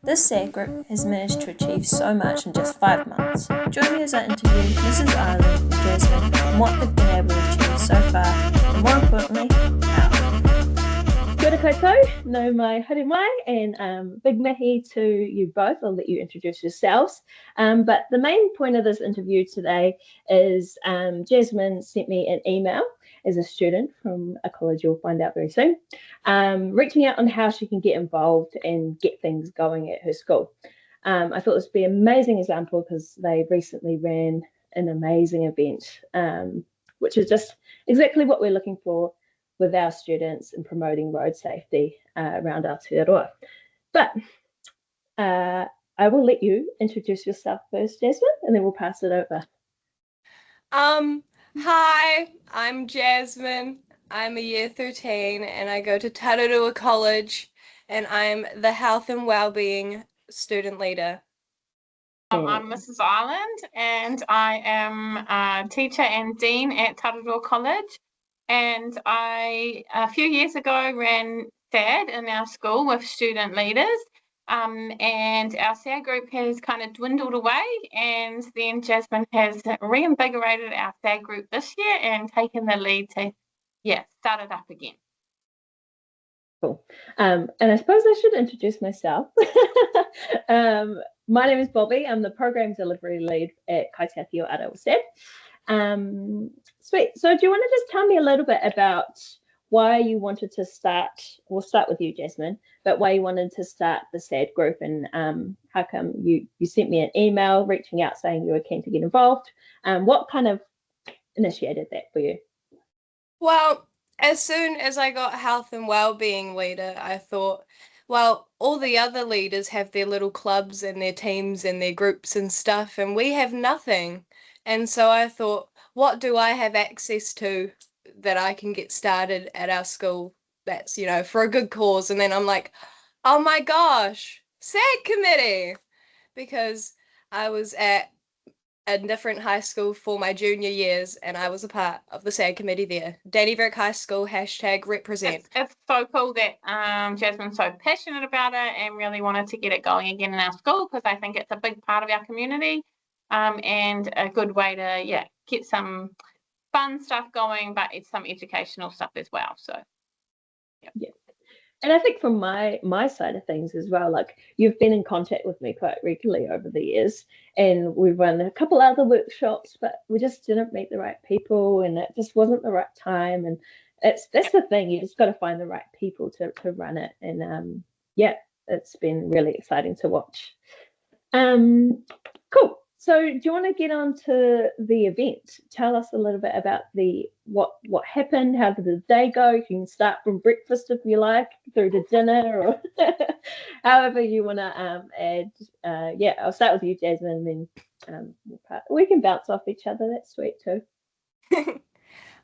This SAG group has managed to achieve so much in just 5 months. Join me as I interview Mrs. Ireland and Jazzmyn on what they've been able to achieve so far, and more importantly, how. Kia ora koutou, no mai haere mai, and big mihi to you both. I'll let you introduce yourselves. But the main point of this interview today is Jazzmyn sent me an email as a student from a college you'll find out very soon, reaching out on how she can get involved and get things going at her school. I thought this would be an amazing example because they recently ran an amazing event, which is just exactly what we're looking for with our students in promoting road safety around Aotearoa. But I will let you introduce yourself first, Jazzmyn, and then we'll pass it over. Hi, I'm Jazzmyn. I'm a year 13 and I go to Tararua College and I'm the health and wellbeing student leader. I'm Mrs. Ireland and I am a teacher and dean at Tararua College, and I a few years ago ran SAD in our school with student leaders, and our SAD group has kind of dwindled away, and then Jazzmyn has reinvigorated our SAD group this year and taken the lead to start it up again. Cool. And I suppose I should introduce myself. My name is Bobby. I'm the program delivery lead at Kaitiaki o Ara SAD. Sweet. So do you want to just tell me a little bit about why you wanted to start, we'll start with you, Jazzmyn, but why you wanted to start the SAD group, and how come you sent me an email reaching out saying you were keen to get involved. What kind of initiated that for you? Well, as soon as I got health and wellbeing leader, I thought, well, all the other leaders have their little clubs and their teams and their groups and stuff, and we have nothing. And so I thought, what do I have access to that I can get started at our school that's, for a good cause? And then I'm like, oh my gosh, SAG committee, because I was at a different high school for my junior years and I was a part of the SAG committee there. Dannyburg High School, #represent. It's so cool that Jazzmyn's so passionate about it and really wanted to get it going again in our school, because I think it's a big part of our community, and a good way to get some fun stuff going, but it's some educational stuff as well. So yeah. And I think from my side of things as well, like you've been in contact with me quite regularly over the years, and we've run a couple other workshops, but we just didn't meet the right people, and it just wasn't the right time. And that's the thing, you just got to find the right people to run it. And it's been really exciting to watch. Cool. So do you want to get on to the event? Tell us a little bit about what happened, how did the day go? You can start from breakfast if you like, through to dinner, or however you want to add. I'll start with you, Jazzmyn, and then we can bounce off each other. That's sweet too.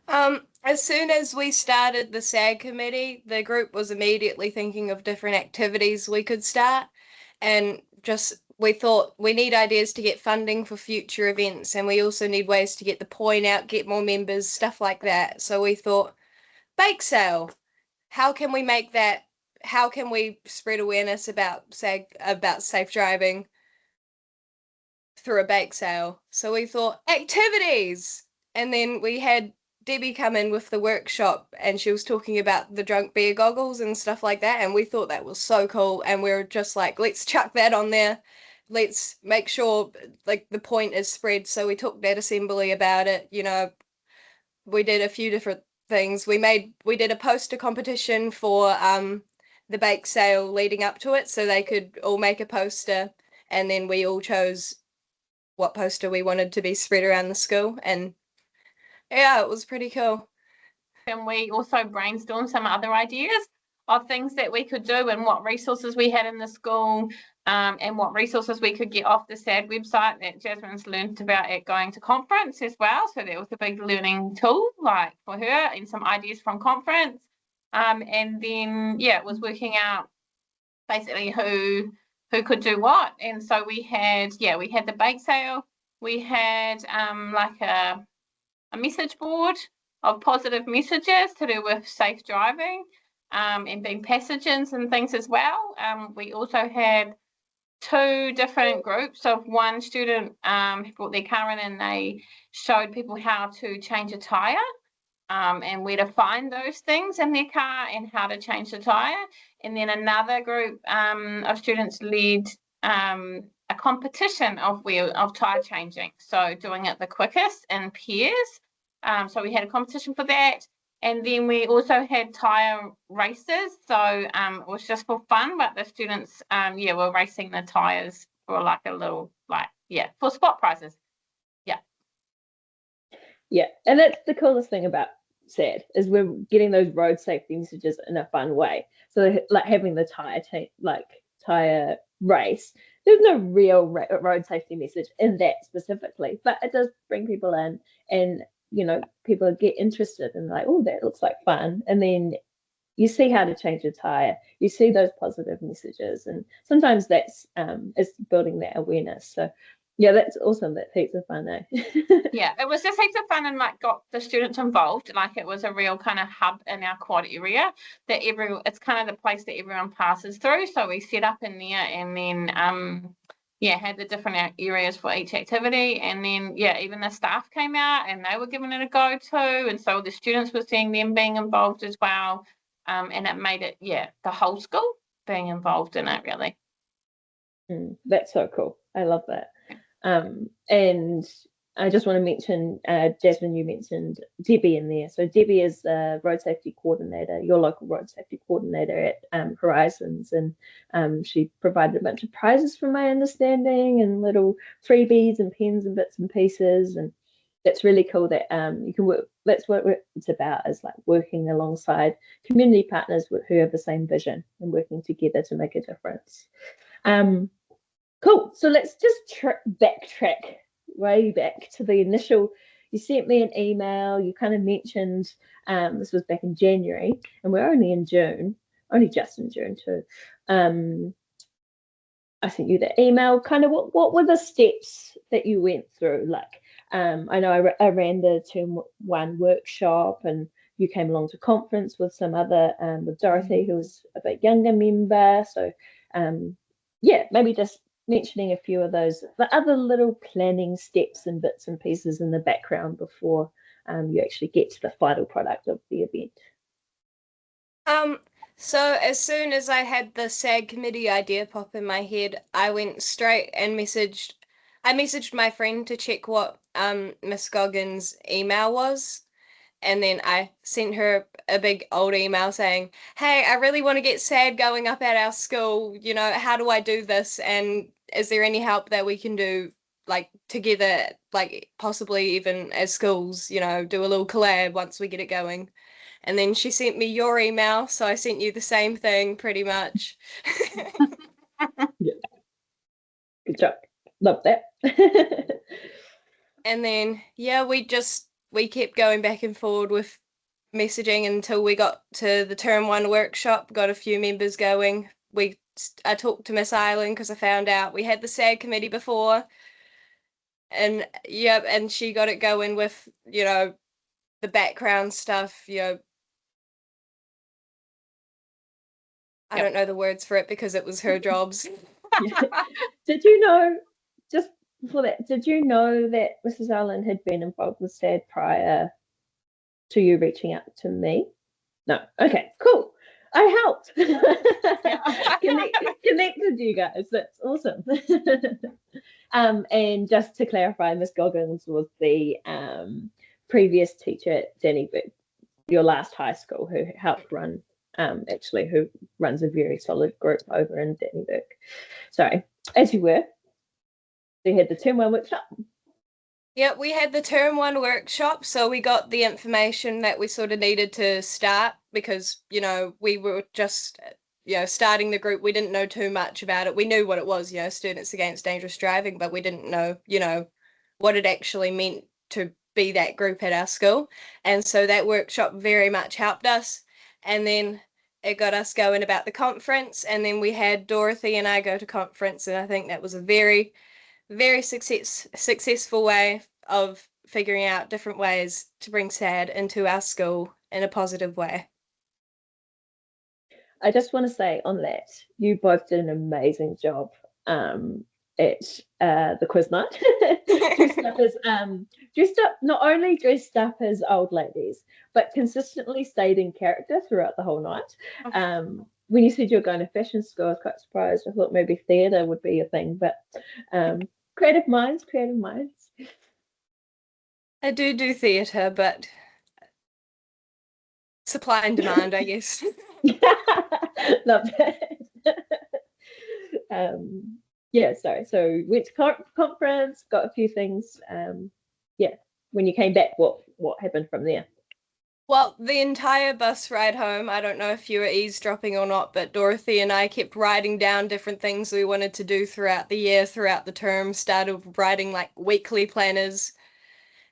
As soon as we started the SAG committee, the group was immediately thinking of different activities we could start, and we thought we need ideas to get funding for future events, and we also need ways to get the point out, get more members, stuff like that. So we thought, bake sale. How can we make that? How can we spread awareness about safe driving through a bake sale? So we thought activities, and then we had Debbie come in with the workshop, and she was talking about the drunk beer goggles and stuff like that, and we thought that was so cool, and we were just like, let's chuck that on there. Let's make sure like the point is spread. So we took that assembly about it. We did a few different things. We did a poster competition for the bake sale leading up to it, so they could all make a poster, and then we all chose what poster we wanted to be spread around the school, and it was pretty cool. And we also brainstormed some other ideas of things that we could do and what resources we had in the school, and what resources we could get off the SAD website that Jazzmyn's learned about at going to conference as well. So that was a big learning tool, like for her, and some ideas from conference. And then it was working out basically who could do what. And so we had the bake sale, we had like a message board of positive messages to do with safe driving. and being passages and things as well. We also had 2 different groups of one student who brought their car in and they showed people how to change a tyre and where to find those things in their car and how to change the tyre. And then another group of students led a competition of tyre changing, so doing it the quickest in pairs. So we had a competition for that. And then we also had tyre races. So it was just for fun, but the students, were racing the tyres for like a little, for spot prizes. Yeah, and that's the coolest thing about SAD is we're getting those road safety messages in a fun way. So like having the tire race, there's no real road safety message in that specifically, but it does bring people in, and people get interested and like, oh, that looks like fun, and then you see how to change a tire, you see those positive messages, and sometimes that's is building that awareness. So yeah, that's awesome. That's heaps of fun, eh? Yeah, it was just heaps of fun and like got the students involved. Like it was a real kind of hub in our quad area that it's kind of the place that everyone passes through. So we set up in there and then had the different areas for each activity. And then even the staff came out and they were giving it a go too. And so the students were seeing them being involved as well. And it made it, the whole school being involved in it really. That's so cool. I love that. And I just want to mention, Jazzmyn, you mentioned Debbie in there. So Debbie is the road safety coordinator, your local road safety coordinator at Horizons, and she provided a bunch of prizes from my understanding and little freebies and pens and bits and pieces, and that's really cool that you can work. That's what it's about, is like working alongside community partners who have the same vision and working together to make a difference. Cool. So let's just backtrack way back to the initial. You sent me an email. You kind of mentioned this was back in January, and we're only in June, only just in June too. I sent you the email. Kind of what were the steps that you went through? Like, I know I ran the Term 1 workshop, and you came along to conference with some other with Dorothy, who was a bit younger member. So, maybe just mentioning a few of those, the other little planning steps and bits and pieces in the background before you actually get to the final product of the event. So as soon as I had the SAG committee idea pop in my head, I went straight and messaged my friend to check what Miss Goggins' email was. And then I sent her a big old email saying, hey, I really want to get SAD going up at our school. How do I do this? And is there any help that we can do, like, together, like, possibly even as schools, do a little collab once we get it going? And then she sent me your email, so I sent you the same thing, pretty much. Yeah. Good job. Love that. And then, we kept going back and forward with messaging until we got to the Term 1 workshop, got a few members going. I talked to Miss Island because I found out we had the SAG committee before. And and she got it going with, the background stuff, I don't know the words for it because it was her jobs. Did you know, just before that, did you know that Mrs. Allen had been involved with SAD prior to you reaching out to me? No. Okay, cool. I helped. Connected you guys. That's awesome. And just to clarify, Miss Goggins was the previous teacher at Dannyburg, your last high school, who helped run, who runs a very solid group over in Dannyburg. Sorry, as you were, we had the Term 1 workshop. Yeah, we had the Term 1 workshop, so we got the information that we sort of needed to start because, we were just, starting the group. We didn't know too much about it. We knew what it was, Students Against Dangerous Driving, but we didn't know, what it actually meant to be that group at our school. And so that workshop very much helped us. And then it got us going about the conference, and then we had Dorothy and I go to conference, and I think that was a very, very successful way of figuring out different ways to bring SAD into our school in a positive way. I just want to say on that, you both did an amazing job at the quiz night. Not only dressed up as old ladies, but consistently stayed in character throughout the whole night. When you said you were going to fashion school, I was quite surprised. I thought maybe theatre would be a thing, but creative minds. I do theatre, but supply and demand, I guess. Love that. Sorry. So went to conference, got a few things. When you came back, what happened from there? Well, the entire bus ride home, I don't know if you were eavesdropping or not, but Dorothy and I kept writing down different things we wanted to do throughout the year, throughout the term, started writing like weekly planners.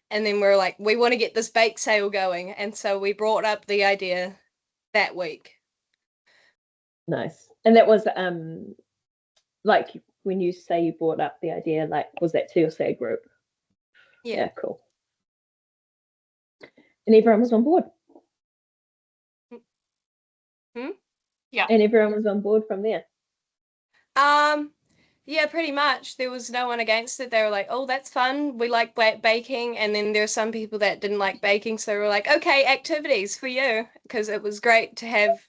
And then we're like, we want to get this bake sale going. And so we brought up the idea that week. Nice. And that was like when you say you brought up the idea, like was that to your SAG group? Yeah, cool. And everyone was on board. Yeah. And everyone was on board from there. Yeah, pretty much. There was no one against it. They were like, oh, that's fun. We like baking. And then there were some people that didn't like baking. So we were like, okay, activities for you. Because it was great to have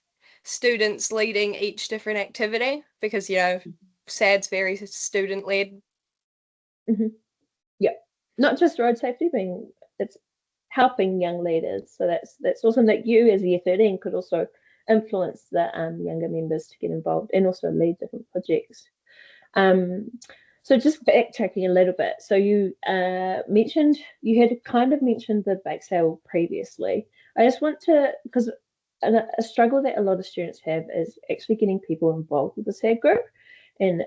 students leading each different activity. Because, SAD's very student-led. Mm-hmm. Yeah. Not just road safety, it's helping young leaders. So that's awesome that you as Year 13 could also influence the younger members to get involved and also lead different projects. So just backtracking a little bit. So you mentioned, you had kind of mentioned the bake sale previously. I just want to, because a struggle that a lot of students have is actually getting people involved with the SAG group. And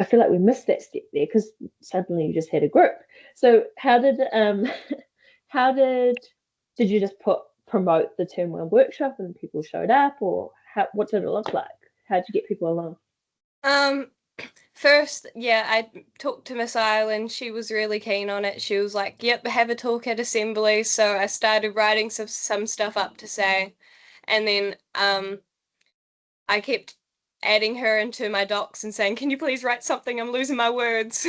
I feel like we missed that step there because suddenly you just had a group. So how did did you just promote the Term 1 workshop and people showed up, or what did it look like? How did you get people along? First, I talked to Miss Ireland. She was really keen on it. She was like, yep, have a talk at assembly. So I started writing some stuff up to say. And then I kept adding her into my docs and saying, can you please write something? I'm losing my words.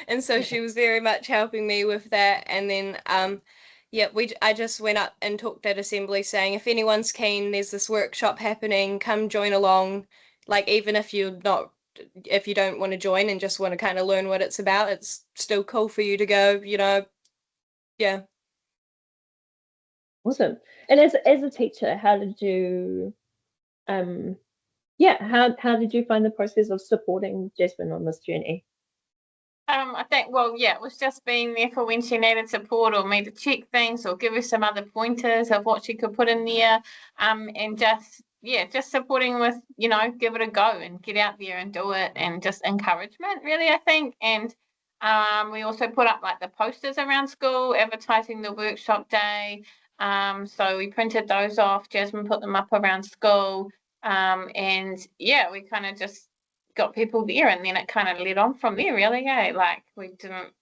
And so she was very much helping me with that. And then I just went up and talked at assembly saying, if anyone's keen, there's this workshop happening, come join along. Like, even if you don't want to join and just want to kind of learn what it's about, it's still cool for you to go, yeah. Awesome. And as a teacher, how did you how did you find the process of supporting Jazzmyn on this journey? I think, it was just being there for when she needed support or me to check things or give her some other pointers of what she could put in there, and just supporting with, give it a go and get out there and do it, and just encouragement, really, I think. And we also put up like the posters around school advertising the workshop day. So we printed those off. Jazzmyn put them up around school. And we kind of just got people there, and then it kind of led on from there, really. Like we didn't,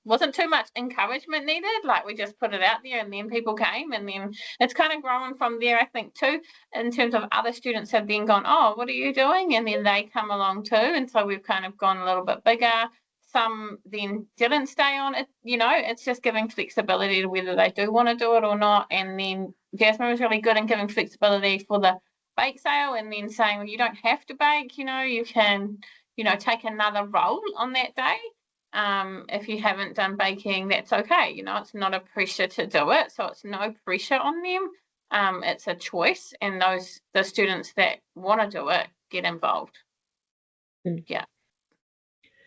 wasn't too much encouragement needed. Like we just put it out there, and then people came, and then it's kind of grown from there, I think, too, in terms of other students have then gone, oh, what are you doing? And then they come along too, and so we've kind of gone a little bit bigger. Some then didn't stay on it, it's just giving flexibility to whether they do want to do it or not. And then Jazzmyn was really good in giving flexibility for the bake sale, and then saying, well, you don't have to bake, you can, take another role on that day. If you haven't done baking, that's okay. It's not a pressure to do it. So it's no pressure on them. It's a choice, and the students that want to do it get involved. Yeah.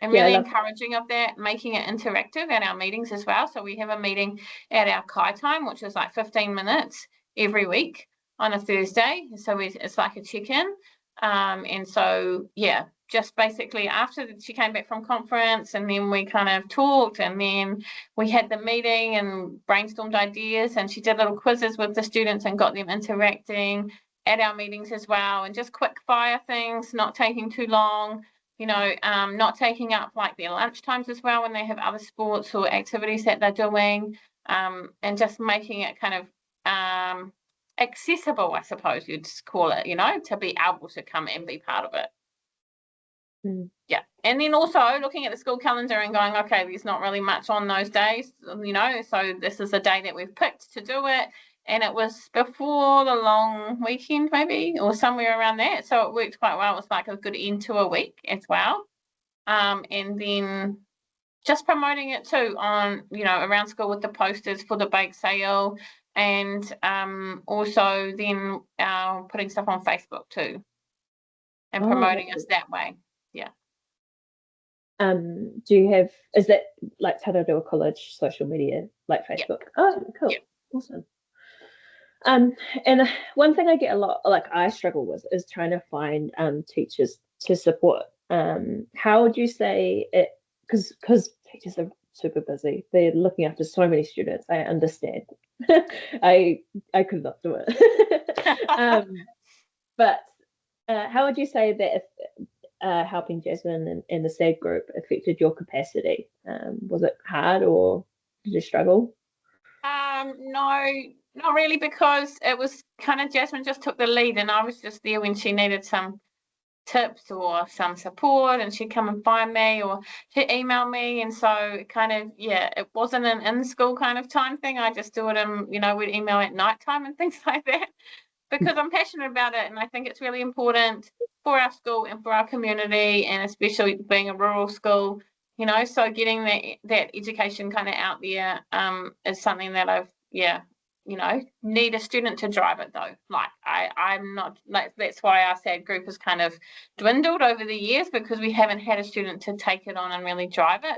And really encouraging of that, making it interactive at our meetings as well. So we have a meeting at our Kai time, which is like 15 minutes every week on a Thursday. So it's like a check-in. And so, just basically after she came back from conference, and then we kind of talked, and then we had the meeting and brainstormed ideas, and she did little quizzes with the students and got them interacting at our meetings as well, and just quick fire things, not taking too long. Not taking up like their lunch times as well when they have other sports or activities that they're doing, and just making it kind of accessible, I suppose you'd call it, to be able to come and be part of it. Yeah. And then also looking at the school calendar and going, okay, there's not really much on those days, so this is a day that we've picked to do it. And it was before the long weekend, maybe, or somewhere around that. So it worked quite well. It was like a good end to a week as well. And then just promoting it too on, around school with the posters for the bake sale, and also then putting stuff on Facebook too, and promoting us that way. Yeah. Is that like Tararua College social media, like Facebook? Yep. Oh, cool. Yep. Awesome. And one thing I get a lot, like I struggle with, is trying to find teachers to support. How would you say it? Because teachers are super busy. They're looking after so many students. I understand. I could not do it. But how would you say that if helping Jazzmyn and the SAG group affected your capacity? Was it hard, or did you struggle? No, not really, because it was kind of Jazzmyn just took the lead, and I was just there when she needed some tips or some support, and she'd come and find me, or she'd email me. And so kind of, it wasn't an in-school kind of time thing. I just do it in, we'd email at nighttime and things like that, because I'm passionate about it, and I think it's really important for our school and for our community, and especially being a rural school, so getting that education kind of out there is something that I've, need a student to drive it though. Like I'm not, like, that's why our SAD group has kind of dwindled over the years, because we haven't had a student to take it on and really drive it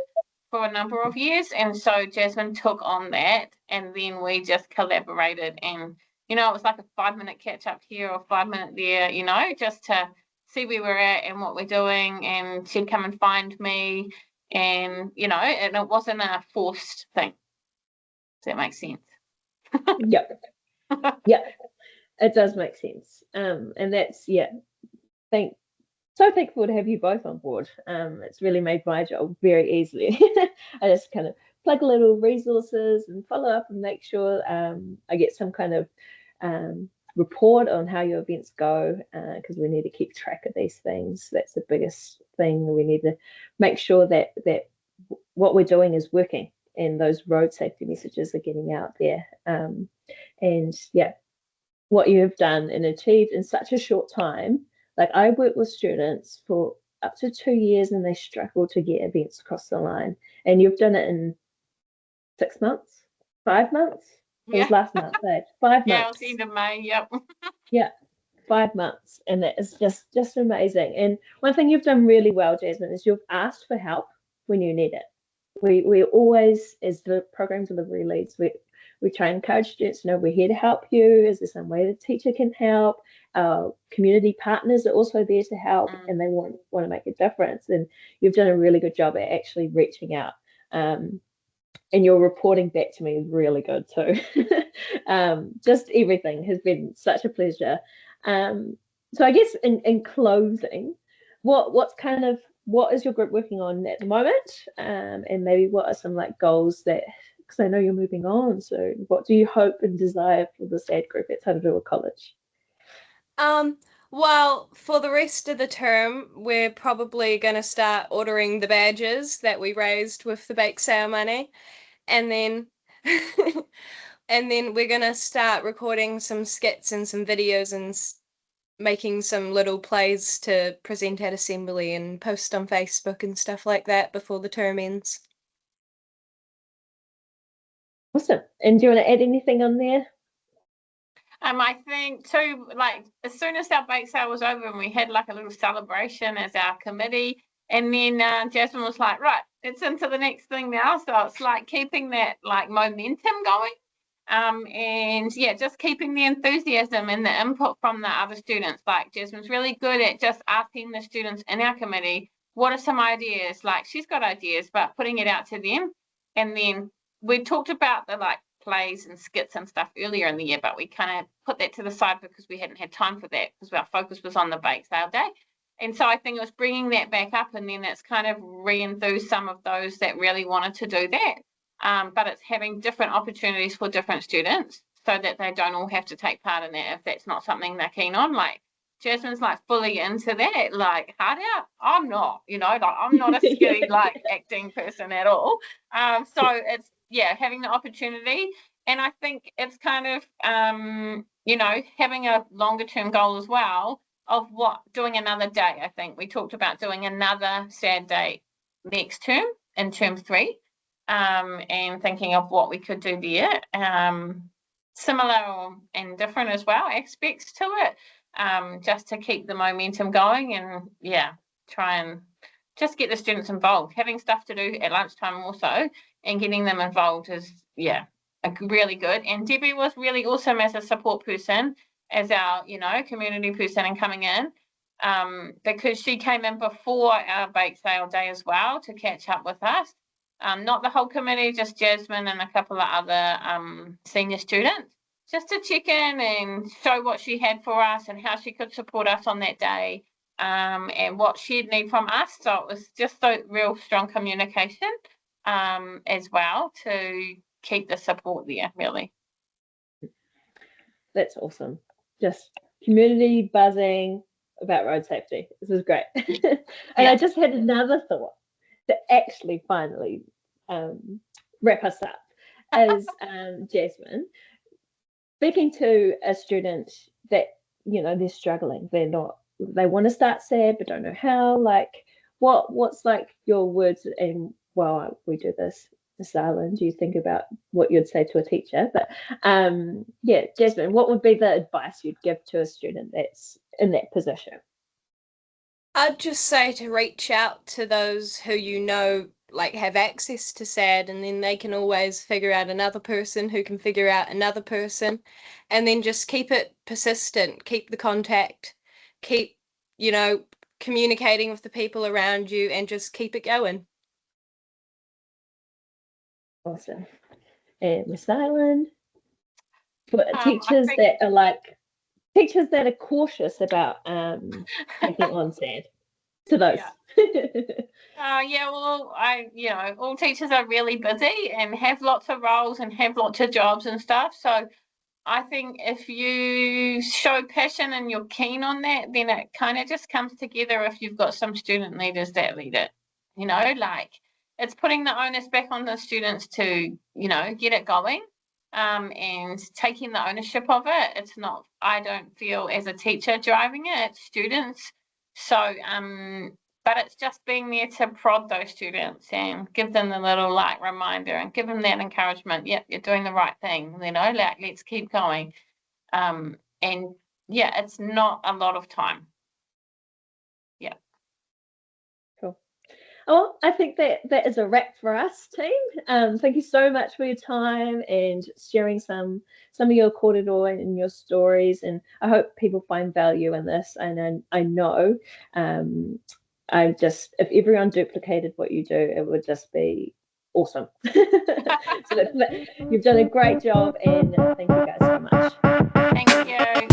for a number of years. And so Jazzmyn took on that, and then we just collaborated, and it was like a 5-minute catch up here or 5-minute there, just to see where we're at and what we're doing. And she'd come and find me, and and it wasn't a forced thing. Does that make sense? Yep. It does make sense. And that's so thankful to have you both on board. It's really made my job very easily. I just kind of plug little resources and follow up and make sure I get some kind of report on how your events go, because we need to keep track of these things. That's the biggest thing. We need to make sure that what we're doing is working, and those road safety messages are getting out there. And what you have done and achieved in such a short time. Like, I worked with students for up to 2 years, and they struggle to get events across the line, and you've done it in 6 months, 5 months. It was last month, 5 months. Yeah, it was the end of May. Yep. 5 months, and that is just amazing. And one thing you've done really well, Jazzmyn, is you've asked for help when you need it. We always, as the program delivery leads, we try and encourage students to know we're here to help you. Is there some way the teacher can help? Our community partners are also there to help, and they want to make a difference. And you've done a really good job at actually reaching out. And your reporting back to me is really good too. Just everything has been such a pleasure. So I guess in closing, what is your group working on at the moment? And maybe what are some goals that, because I know you're moving on, so what do you hope and desire for the SAD group at Tararua College? Well, for the rest of the term, we're probably going to start ordering the badges that we raised with the bake sale money, and then we're going to start recording some skits and some videos and making some little plays to present at assembly and post on Facebook and stuff like that before the term ends. Awesome. And do you want to add anything on there? I think too, as soon as our bake sale was over and we had a little celebration as our committee, and then Jazzmyn was like, right, it's into the next thing now. So it's keeping that momentum going, and just keeping the enthusiasm and the input from the other students. Jazzmyn's really good at just asking the students in our committee, what are some ideas? She's got ideas, but putting it out to them. And then we talked about the plays and skits and stuff earlier in the year, but we kind of put that to the side because we hadn't had time for that, because our focus was on the bake sale day. And so I think it was bringing that back up, and then it's kind of re-enthused some of those that really wanted to do that. But it's having different opportunities for different students. so that they don't all have to take part in it if that's not something they're keen on. Like Jazzmyn's like fully into that, like hard out. I'm not, like I'm not a skilly like acting person at all. So it's having the opportunity, and I think it's kind of having a longer term goal as well of doing another day. I think we talked about doing another SAD day next term in term 3, and thinking of what we could do there, similar and different as well aspects to it. Just to keep the momentum going, and try and just get the students involved, having stuff to do at lunchtime also, and getting them involved is really good. And Debbie was really awesome as a support person, as our community person, and coming in because she came in before our bake sale day as well to catch up with us, not the whole committee, just Jazzmyn and a couple of other senior students, just to check in and show what she had for us and how she could support us on that day, and what she'd need from us. So it was just a real strong communication as well to keep the support there, really. That's awesome. Just community buzzing about road safety. This is great. And I just had another thought to actually finally wrap us up as Jazzmyn. Speaking to a student that, they're struggling, they want to start SAD but don't know how, like what's like your words, and while we do this, Miss Ireland, you think about what you'd say to a teacher, but Jazzmyn, what would be the advice you'd give to a student that's in that position? I'd just say to reach out to those who like have access to SAD, and then they can always figure out another person who can figure out another person, and then just keep it persistent, keep the contact, keep communicating with the people around you, and just keep it going. Awesome. And Miss Ireland, for teachers that are cautious about taking on SAD, to those. Well, all teachers are really busy and have lots of roles and have lots of jobs and stuff. So I think if you show passion and you're keen on that, then it kind of just comes together if you've got some student leaders that lead it. Like it's putting the onus back on the students to, get it going, and taking the ownership of it. It's not, I don't feel as a teacher driving it, it's students. So, but it's just being there to prod those students and give them the little like reminder and give them that encouragement. Yep, you're doing the right thing. Like let's keep going. And it's not a lot of time. Yeah. Cool. Well, I think that is a wrap for us, team. Thank you so much for your time and sharing some of your kōrero and your stories. And I hope people find value in this. And I know. If everyone duplicated what you do, it would just be awesome. So you've done a great job, and thank you guys so much. Thank you.